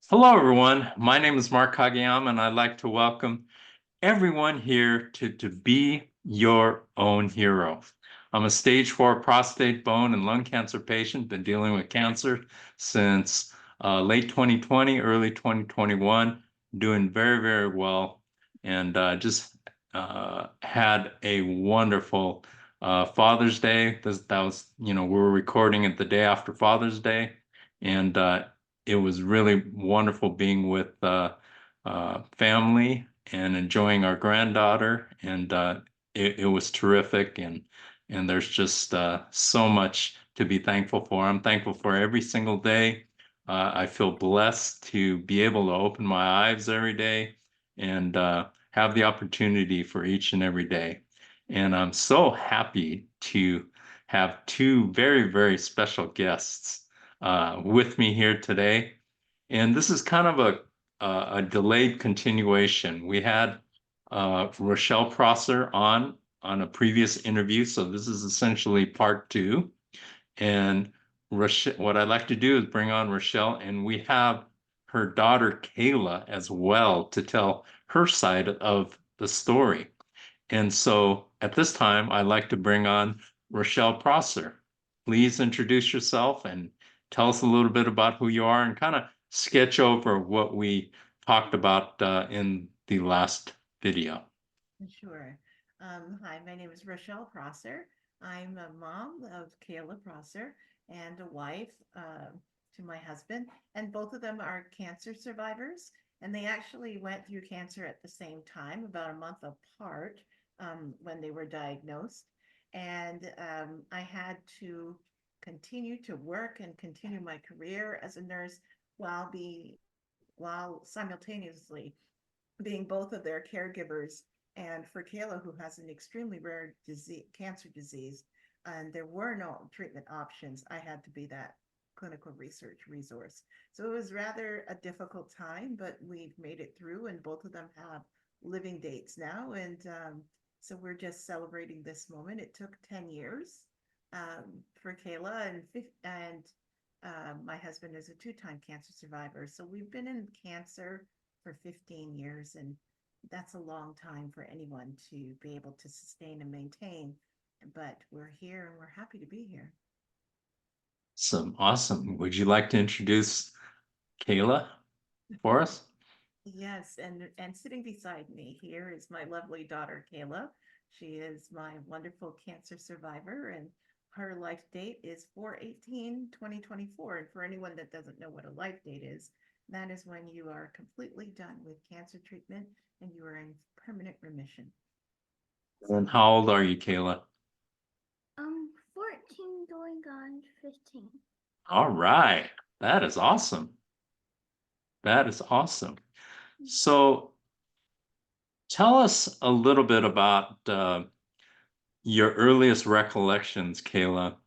Hello, everyone. My name is Mark Kageyama, and I'd like to welcome everyone here to Be Your Own Hero. I'm a stage 4 prostate, bone, and lung cancer patient, been dealing with cancer since late 2020, early 2021, doing very, very well, and just had a wonderful Father's Day. That was, we were recording it the day after Father's Day, and it was really wonderful being with family and enjoying our granddaughter, and it was terrific. And there's just so much to be thankful for. I'm thankful for every single day. I feel blessed to be able to open my eyes every day and have the opportunity for each and every day. And I'm so happy to have two very, very special guests with me here today. And this is kind of a delayed continuation. We had Rochelle Prosser on a previous interview, so this is essentially part two. And Rochelle, what I'd like to do is bring on Rochelle, and we have her daughter Kayla as well to tell her side of the story. And so at this time, I'd like to bring on Rochelle Prosser. Please introduce yourself and tell us a little bit about who you are and kind of sketch over what we talked about in the last video. Sure. Hi, my name is Rochelle Prosser. I'm a mom of Kayla Prosser and a wife to my husband, and both of them are cancer survivors. And they actually went through cancer at the same time, about a month apart, when they were diagnosed. And I had to continue to work and continue my career as a nurse while simultaneously being both of their caregivers. And for Kayla, who has an extremely rare disease, cancer disease, and there were no treatment options, I had to be that clinical research resource. So it was rather a difficult time, but we've made it through, and both of them have living dates now. And so we're just celebrating this moment. It took 10 years for Kayla, and my husband is a two-time cancer survivor. So we've been in cancer for 15 years, and that's a long time for anyone to be able to sustain and maintain. But we're here and we're happy to be here. Awesome. Would you like to introduce Kayla for us? Yes, and sitting beside me here is my lovely daughter Kayla. She is my wonderful cancer survivor, and her life date is 4/18/2024. And for anyone that doesn't know what a life date is, that is when you are completely done with cancer treatment and you are in permanent remission. And So how old are you, Kayla? 14 going on 15. All right. That is awesome. That is awesome. So tell us a little bit about your earliest recollections, Kayla,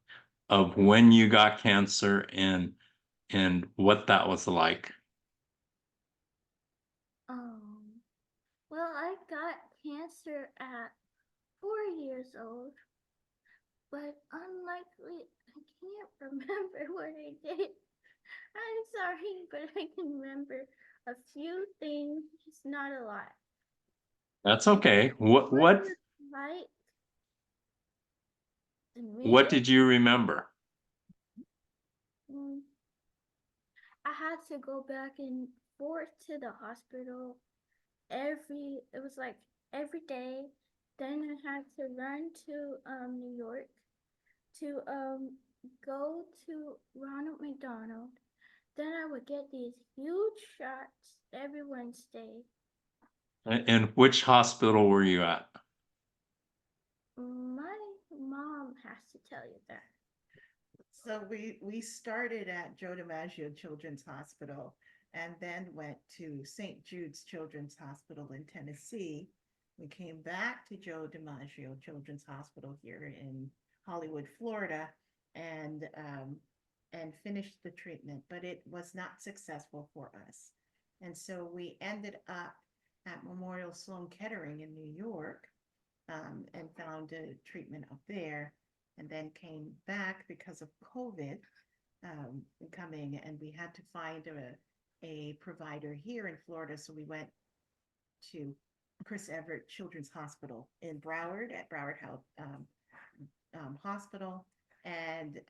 of when you got cancer and what that was like. Um, well, I got cancer at 4 years old, but unlikely, I can't remember what I did. I'm sorry, but I can remember a few things, just not a lot. That's And okay. what it was like to What me, did you remember? mm, I had to go back and forth to the hospital it was like every day. Then I had to run to New York to go to Ronald McDonald. Then I would get these huge shots every Wednesday. And which hospital were you at? My mom has to tell you that. So we started at Joe DiMaggio Children's Hospital and then went to St. Jude's Children's Hospital in Tennessee. We came back to Joe DiMaggio Children's Hospital here in Hollywood, Florida, and finished the treatment, but it was not successful for us. And so we ended up at Memorial Sloan Kettering in New York, and found a treatment up there, and then came back because of COVID coming, and we had to find a provider here in Florida. So we went to Chris Everett Children's Hospital in Broward at Broward Health Hospital. And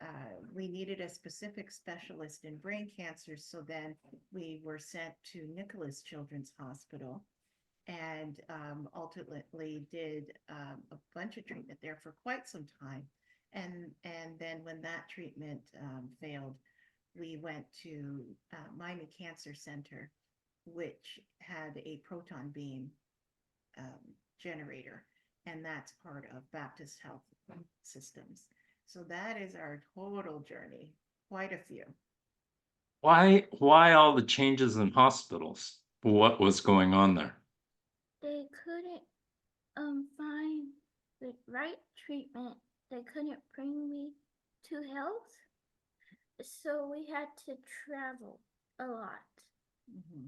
we needed a specific specialist in brain cancer. So then we were sent to Nicholas Children's Hospital and ultimately did a bunch of treatment there for quite some time. And then when that treatment failed, we went to Miami Cancer Center, which had a proton beam generator, and that's part of Baptist Health Systems. So that is our total journey, quite a few. Why all the changes in hospitals? What was going on there? They couldn't find the right treatment. They couldn't bring me to health, so we had to travel a lot. Mm-hmm.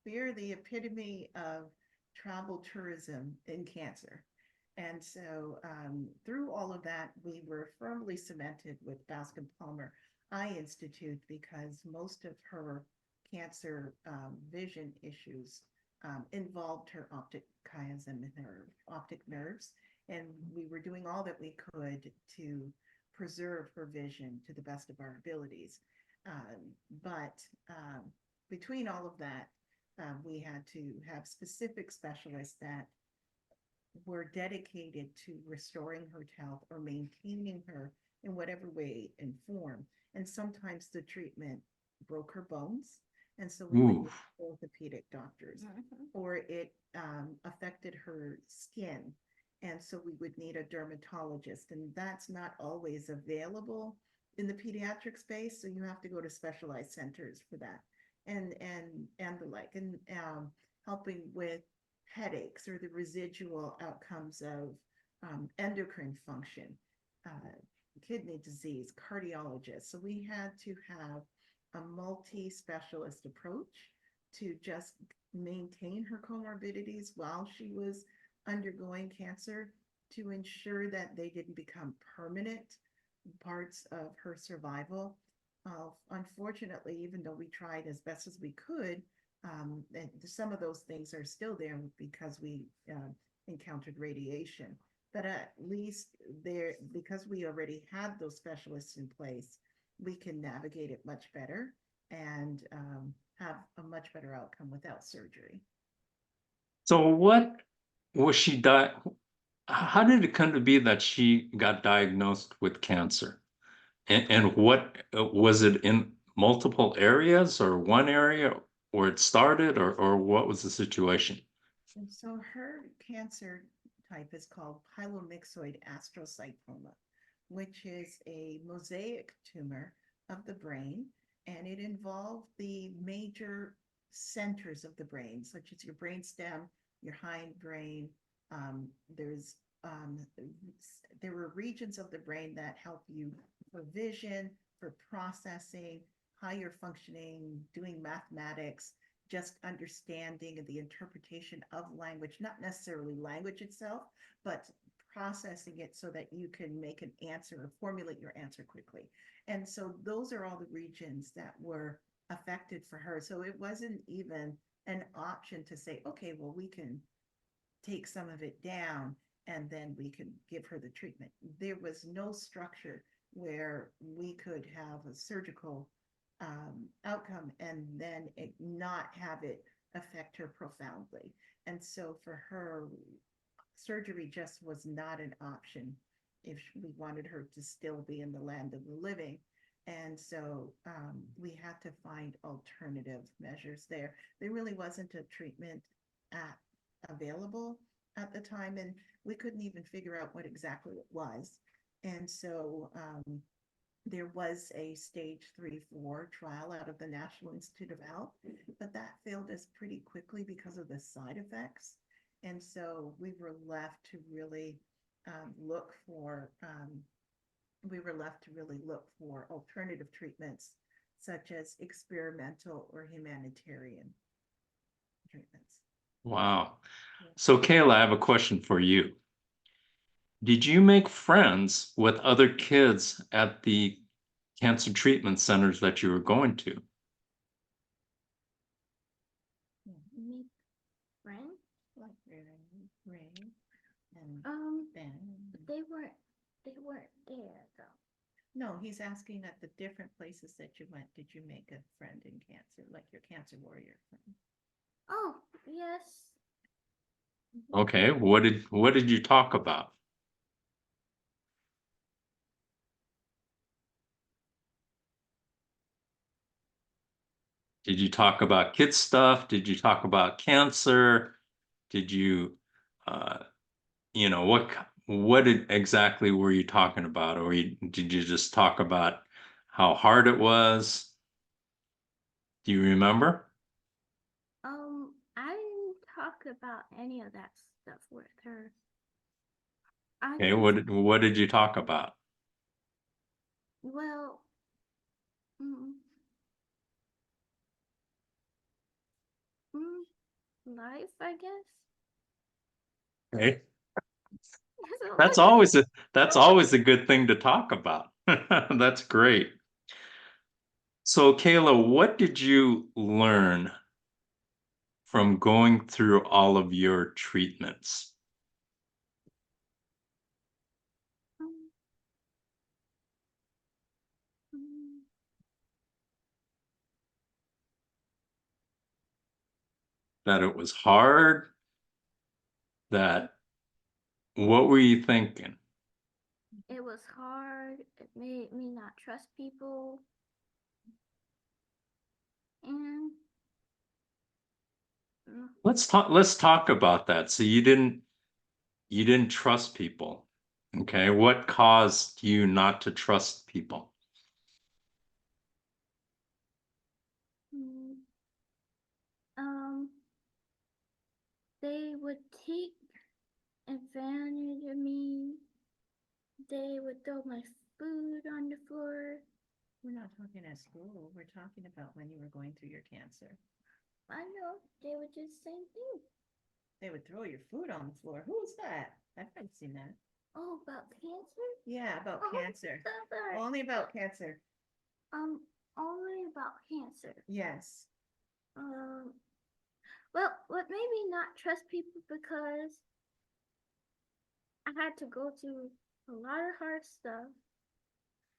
We're the epitome of travel tourism in cancer. And so through all of that, we were firmly cemented with Bascom Palmer Eye Institute because most of her cancer vision issues involved her optic chiasm and her optic nerves. And we were doing all that we could to preserve her vision to the best of our abilities. But between all of that, we had to have specific specialists that were dedicated to restoring her health or maintaining her in whatever way and form. And sometimes the treatment broke her bones. And so we would need orthopedic doctors, or it affected her skin. And so we would need a dermatologist. And that's not always available in the pediatric space. So you have to go to specialized centers for that and the like. And helping with headaches or the residual outcomes of endocrine function, kidney disease, cardiologists. So we had to have a multi-specialist approach to just maintain her comorbidities while she was undergoing cancer to ensure that they didn't become permanent parts of her survival. Unfortunately, even though we tried as best as we could, and some of those things are still there because we encountered radiation. But at least there, because we already had those specialists in place, we can navigate it much better and have a much better outcome without surgery. So what was she how did it come to be that she got diagnosed with cancer? And what was it in multiple areas or one area where it started or what was the situation? And so her cancer type is called pylomyxoid astrocytoma, which is a mosaic tumor of the brain, and it involved the major centers of the brain, such as your brainstem, your hindbrain. There's there were regions of the brain that help you for vision, for processing, higher functioning, doing mathematics, just understanding the interpretation of language, not necessarily language itself, but processing it so that you can make an answer or formulate your answer quickly. And so those are all the regions that were affected for her. So it wasn't even an option to say, okay, well, we can take some of it down and then we can give her the treatment. There was no structure where we could have a surgical outcome and then not have it affect her profoundly. And so for her, surgery just was not an option if we wanted her to still be in the land of the living. And so we had to find alternative measures there. There really wasn't a treatment available at the time, and we couldn't even figure out what exactly it was. And so there was a stage 3-4 trial out of the National Institute of Health, but that failed us pretty quickly because of the side effects. And so we were left to really look for alternative treatments such as experimental or humanitarian treatments. Wow. So Kayla, I have a question for you. Did you make friends with other kids at the cancer treatment centers that you were going to? they weren't there though. No, he's asking at the different places that you went, did you make a friend in cancer, like your cancer warrior friend? Oh, yes. Okay, what did you talk about? Did you talk about kid stuff? Did you talk about cancer? Did you, uh, exactly were you talking about? Or did you just talk about how hard it was? Do you remember? I didn't talk about any of that stuff with her. I Okay, just, what did you talk about? well, mm, mm, life, I guess. Okay. So That's look at always a that's always a good thing to talk about. That's great. So, Kayla, what did you learn from going through all of your treatments? um, mm, That it was hard? That what were you thinking? it was hard. It made me not trust people, and mm, Let's talk about that. So you didn't trust people. Okay, what caused you not to trust people? mm, um, they would take advantage of me. They would throw my food on the floor. We're not talking at school, we're talking about when you were going through your cancer. I know they would do the same thing. They would throw your food on the floor. Who's that? I've never seen that. Oh, about cancer? Yeah, about Oh, cancer. so sorry. Only about cancer. Um, only about cancer. Yes. Um, well, what made me not trust people because I had to go through a lot of hard stuff.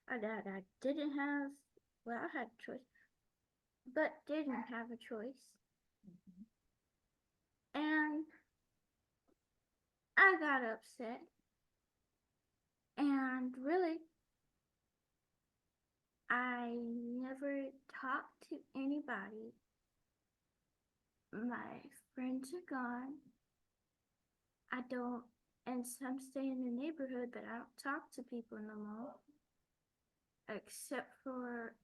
I didn't have, well, I had a choice, but didn't have a choice. Mhm. And I got upset. And really, I never talked to anybody. My friends are gone. I don't, and some stay in the neighborhood, but I don't talk to people no more. Except for,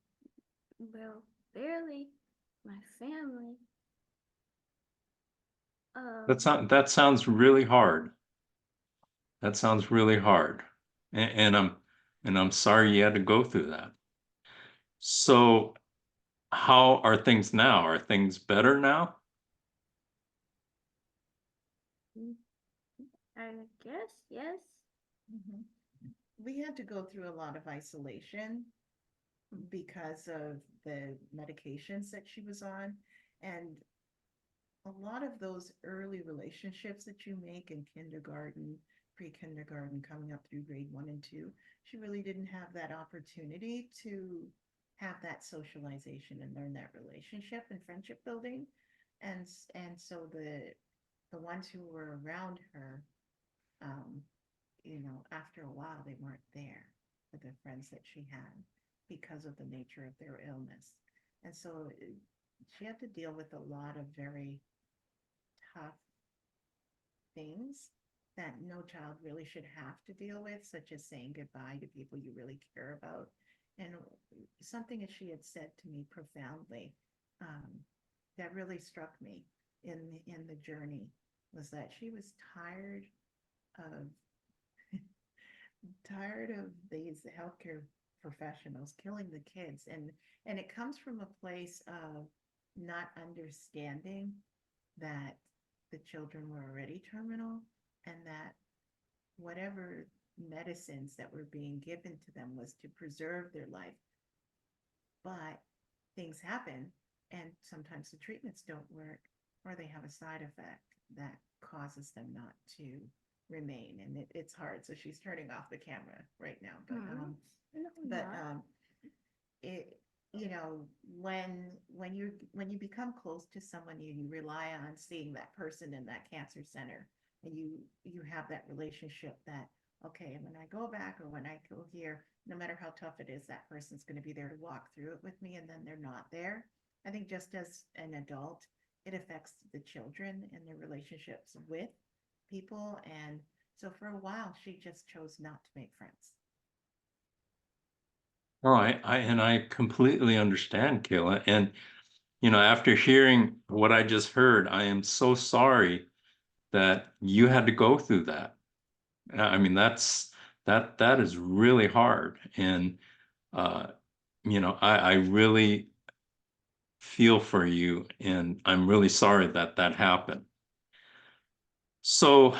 well, barely my family. Um, That sounds really hard. That sounds really hard. And I'm sorry you had to go through that. So how are things now? Are things better now? I guess, yes. Mhm. We had to go through a lot of isolation because of the medications that she was on. And a lot of those early relationships that you make in kindergarten, pre-kindergarten, coming up through grade 1 and 2, she really didn't have that opportunity to have that socialization and learn that relationship and friendship building. And so the ones who were around her, um, after a while, they weren't there for the friends that she had because of the nature of their illness. And so she had to deal with a lot of very tough things that no child really should have to deal with, such as saying goodbye to people you really care about. And something that she had said to me profoundly, um, that really struck me in the journey was that she was of tired of these healthcare professionals killing the kids, and it comes from a place of not understanding that the children were already terminal, and that whatever medicines that were being given to them was to preserve their life. But things happen, and sometimes the treatments don't work, or they have a side effect that causes them not to remain, and it's hard. So she's turning off the camera right now, but Mhm. No, but not. it you know when you become close to someone, you rely on seeing that person in that cancer center, and you have that relationship that, okay, when I go back or when I go here, no matter how tough it is, that person's going to be there to walk through it with me, and then they're not there. I think just as an adult, it affects the children and their relationships with people. And so for a while she just chose not to make friends. No, I completely understand, Kayla. And after hearing what I just heard, I am so sorry that you had to go through that. I mean, that is really hard. And uh, I really feel for you, and I'm really sorry that that happened. So,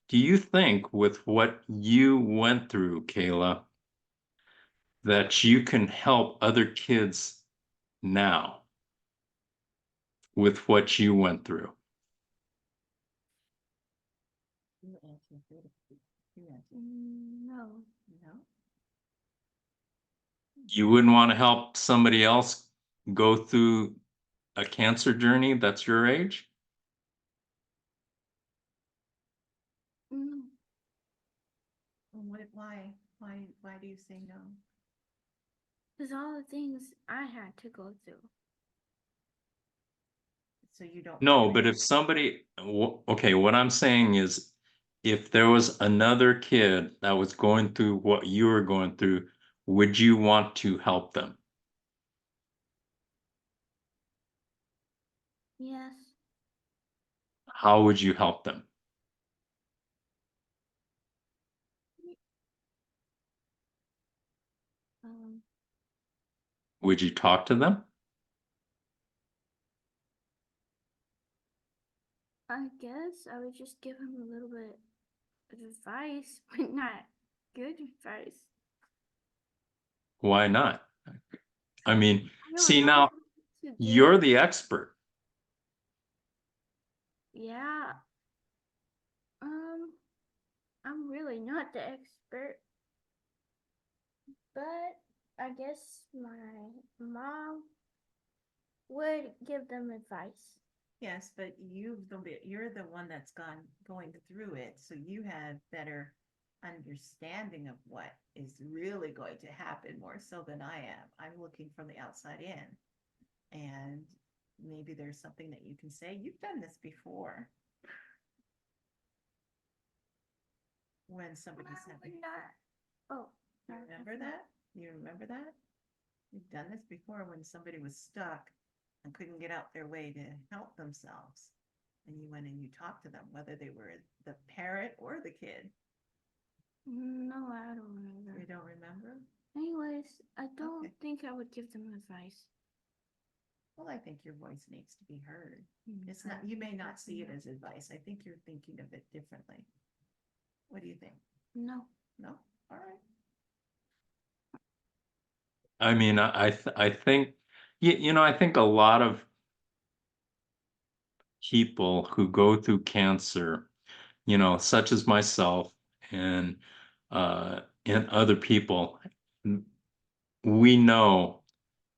do you think with what you went through, Kayla, that you can help other kids now with what you went through? You answer. You answer. No. No. You wouldn't want to help somebody else go through a cancer journey that's your age? Mm, Why do you say no? Cause all the things I had to go through. So you don't No, want to but help. if somebody, okay, what I'm saying is if there was another kid that was going through what you were going through, would you want to help them? Yes. How would you help them? Um, Would you talk to them? I guess I would just give him a little bit of advice, but not good advice. Why not? I mean, I don't see know now, what to give. you're the expert. Yeah. Um, I'm really not the expert, but I guess my mom would give them advice. Yes, but you're the one that's going through it, so you have better understanding of what is really going to happen more so than I am. I'm looking from the outside in, and maybe there's something that you can say. You've done this before when somebody's I having. would not. Oh, You remember that? You remember that? You've done this before when somebody was stuck and couldn't get out their way to help themselves. And you went and you talked to them, whether they were the parent or the kid. No, I don't remember. You don't remember? Anyways, I don't Okay. think I would give them advice. Well, I think your voice needs to be heard. It's I not, you may think not that's see it enough. as advice. I think you're thinking of it differently. What do you think? No. No? All right. I mean, I think, I think a lot of people who go through cancer, such as myself and and other people, we know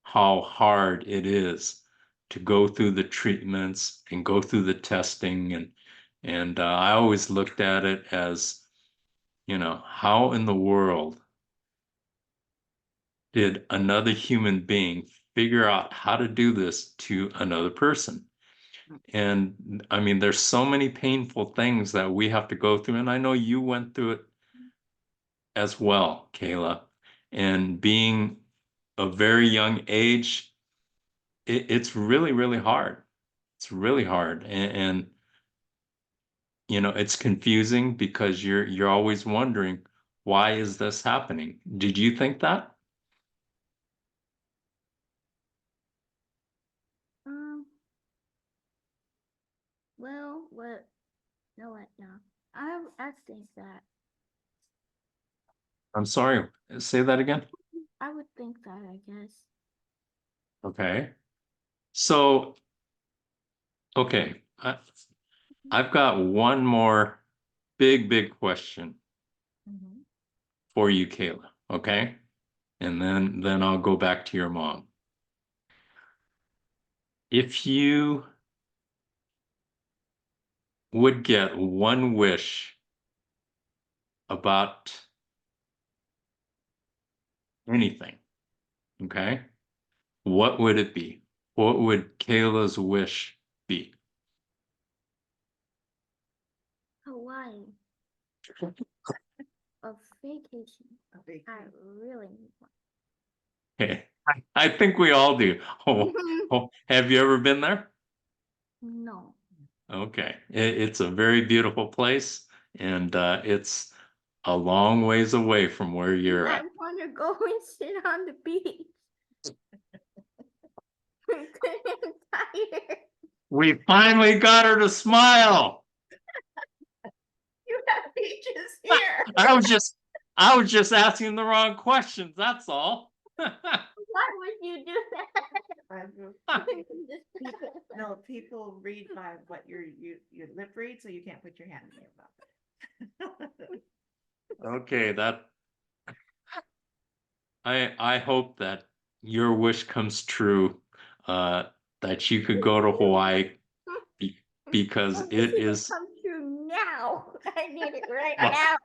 how hard it is to go through the treatments and go through the testing and I always looked at it as, how in the world did another human being figure out how to do this to another person? And I mean, there's so many painful things that we have to go through, and I know you went through it as well, Kayla. And being a very young age, it's really, really hard. It's really hard. And it's confusing because you're always wondering, why is this happening? Did you think that? Um. Well, what? No, what? No. I think that. I'm sorry, say that again. I would think that. I guess. Okay. So, okay. I've got one more big question Mhm. for you, Kayla, okay? And then I'll go back to your mom. If you would get one wish about anything, okay? What would it be? What would Kayla's wish be? Hawaii, a vacation. A big I really need one. Okay. I think we all do. Oh, have you ever been there? No. Okay. It's a very beautiful place, and it's a long ways away from where you're I at. want to go and sit on the beach. I'm tired. We finally got her to smile. You have beaches here. I was just asking the wrong questions, that's all. Why would you do that? No, people read by what your lip reads, so you can't put your hand in your mouth. Okay, I hope that your wish comes true, that you could go to Hawaii because Oh, this it is is come true now. I need it right well, now.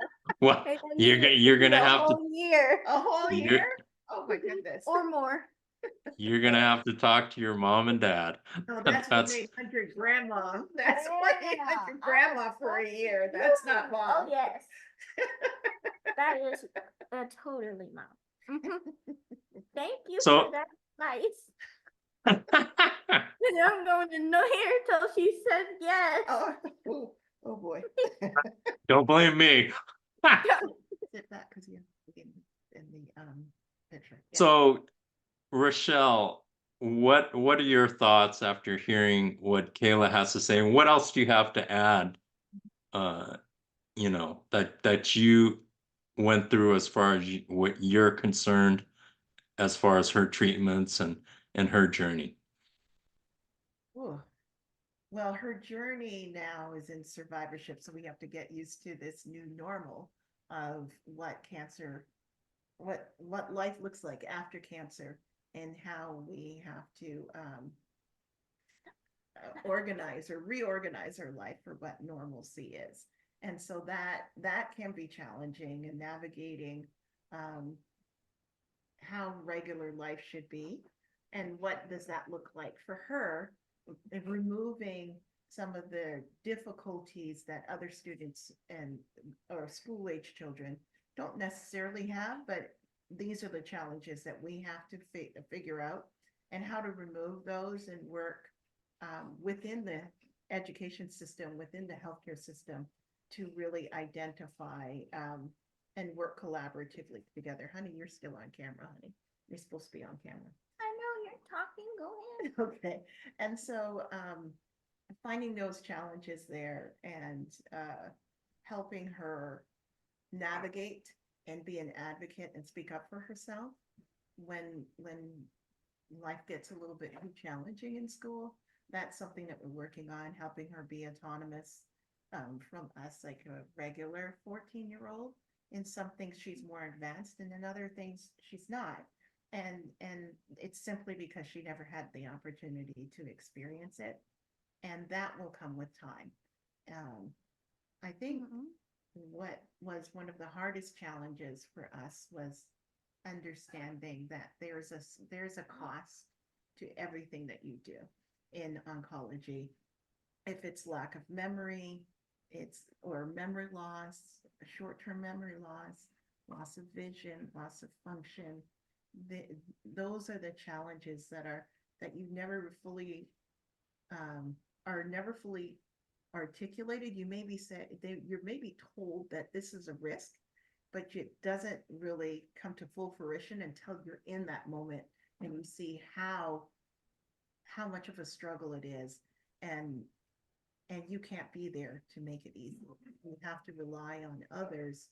well, I you're need it you're to be gonna a have to whole year A whole you're year? Oh my goodness. or more. you're gonna have to talk to your mom and dad. No, that's what That's they hunt your grandma. That's what they hunt your Yeah, grandma for a year. That's not Oh mom. yes, that is totally mom. Mhm. Thank you so for that advice. And I'm going to know her till she says yes. Oh, oh boy. don't blame me. Sit back because you in the picture. Yeah. So Rochelle, what are your thoughts after hearing what Kayla has to say? And what else do you have to add? Uh, that you went through as far as what you're concerned, as far as her treatments and her journey. Ooh. Well, her journey now is in survivorship, so we have to get used to this new normal of what cancer, what life looks like after cancer, and how we have to organize or reorganize our life for what normalcy is. And so that can be challenging and navigating um, how regular life should be and what does that look like for her, removing some of the difficulties that other students and or school age children don't necessarily have, but these are the challenges that we have to figure out and how to remove those and work within the education system, within the healthcare system, to really identify and work collaboratively together. Honey, you're still on camera, honey. You're supposed to be on camera. I know you're talking. Go ahead. Okay. And so finding those challenges there and helping her navigate and be an advocate and speak up for herself when life gets a little bit too challenging in school. That's something that we're working on, helping her be autonomous from us, like a regular 14-year-old. In some things she's more advanced, and in other things she's not. And it's simply because she never had the opportunity to experience it, and that will come with time. Um, I think what was one of the hardest challenges for us was understanding that there's a cost to everything that you do in oncology. If it's lack of memory, it's or memory loss, short-term memory loss of vision, loss of function. The, those are the challenges that you never fully are never fully articulated. You may be said you're maybe told that this is a risk, but it doesn't really come to full fruition until you're in that moment and you see how much of a struggle it is, and you can't be there to make it easy. You have to rely on others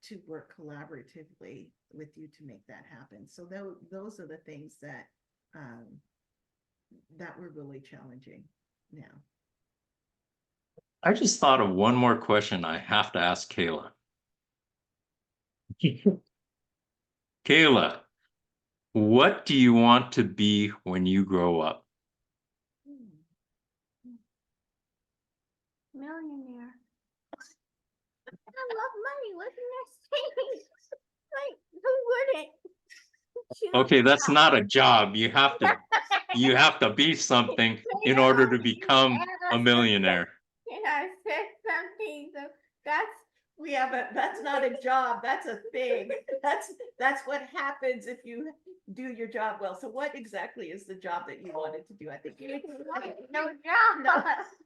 to work collaboratively with you to make that happen. So those are the things that were really challenging now. I just thought of one more question I have to ask Kayla. Kayla, what do you want to be when you grow up? Millionaire. I love money. What can I say? Like, who wouldn't? choose Okay, that's that? not a job. You have to be something in order to become a millionaire. I said something. So that's Yeah, but that's not a job, that's a thing. That's what happens if you do your job well. So what exactly is the job that you wanted to do? I think you no job. No.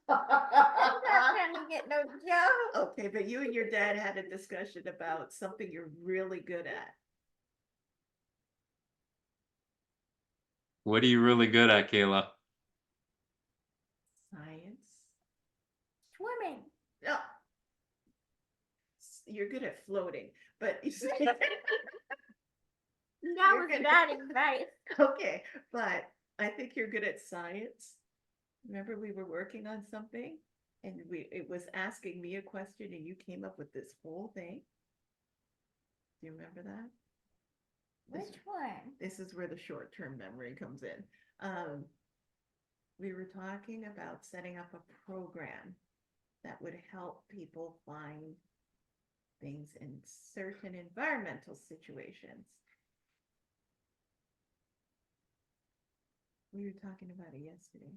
I'm not trying to get no job. Okay, but you and your dad had a discussion about something you're really good at. What are you really good at, Kayla? Science. Swimming. No. You're good at floating, but That You're was good. bad advice. okay, but I think you're good at science. Remember we were working on something and it was asking me a question and you came up with this whole thing. Do you remember that? Which one? This is where the short-term memory comes in. We were talking about setting up a program that would help people find things in certain environmental situations. We were talking about it yesterday.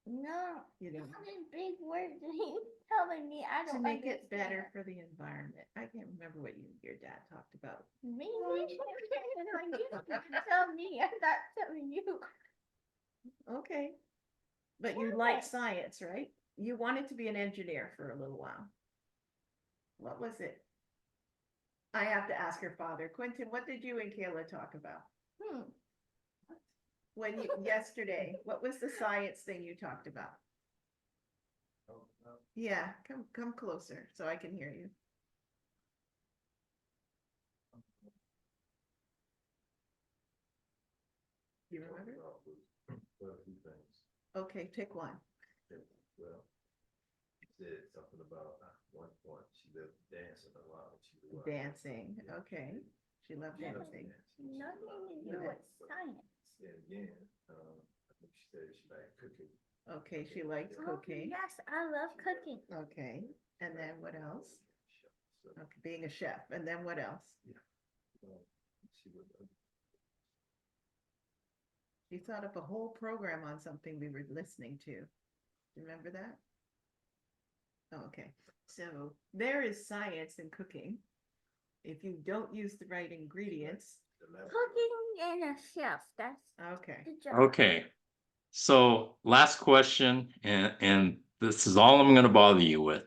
No, You know, all these big words and you telling me I to don't make it understand. better for the environment. I can't remember what you and your dad talked about. Me? Like, you tell me, I'm not telling you. Okay. But you like science, right? You wanted to be an engineer for a little while. What was it? I have to ask your father. Quentin, what did you and Kayla talk about? When you yesterday, what was the science thing you talked about? Yeah, come closer so I can hear you. You remember? Okay, pick one. Well, she said something about one point she loved dancing a lot. Dancing, okay. She loved dancing. Nothing to do with science. And again, I think she said she liked cooking. Okay, she likes cooking. Yes, I love cooking. Okay, and then what else? So, Okay, being a chef, and then what else? she would, You thought up a whole program on something we were listening to. Remember that? Oh, okay, so there is science in cooking. If you don't use the right ingredients. Cooking and a chef. That's Okay. the job. Okay. So last question, and this is all I'm going to bother you with.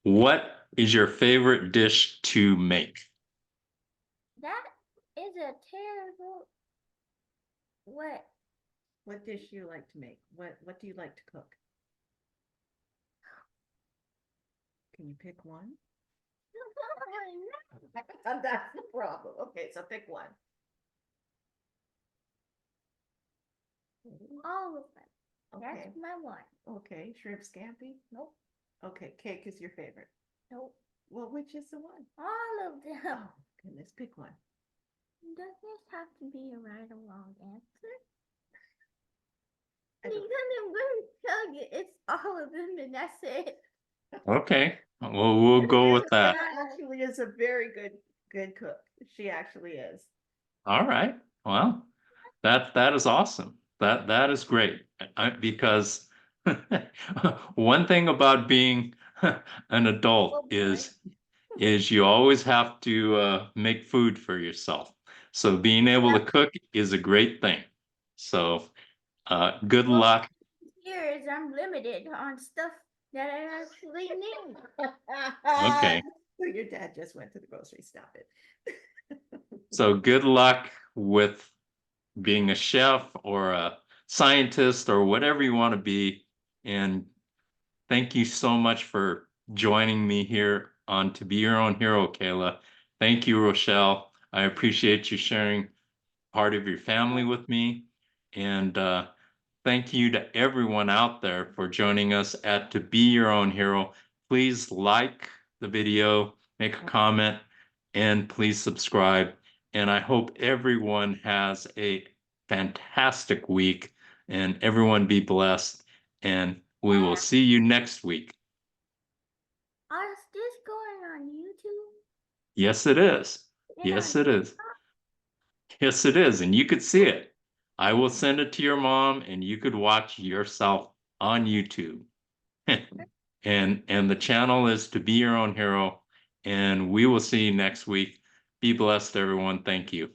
What is your favorite dish to make? That is a terrible. What? What dish do you like to make? What do you like to cook? Can you pick one? That's the problem. Okay, so pick one. All of them. Okay, That's my one. okay, shrimp scampi? Nope. Okay, cake is your favorite. Nope. Well, which is the one? All of them. Oh, goodness, pick one. Does this have to be a right or wrong answer? I don't- Because I'm going to tell you it's all of them and that's it. Okay, well, we'll go with that. Actually is a very good cook. She actually is. All right. Well, that is awesome. That is great. Because one thing about being an adult is you always have to make food for yourself. So being able to cook is a great thing. So good Well, luck. Years I'm limited on stuff that I actually need. Okay. So your dad just went to the grocery. Stop it. So good luck with being a chef or a scientist or whatever you want to be. And thank you so much for joining me here on To Be Your Own Hero, Kayla. Thank you, Rochelle. I appreciate you sharing part of your family with me. And thank you to everyone out there for joining us at To Be Your Own Hero. Please like the video, make a comment, and please subscribe. And I hope everyone has a fantastic week and everyone be blessed. And we will see you next week. Is this going on YouTube? Yes, it is. Yes, it is. Yes, it is. And you could see it. I will send it to your mom and you could watch yourself on YouTube. And the channel is To Be Your Own Hero. And we will see you next week. Be blessed, everyone. Thank you.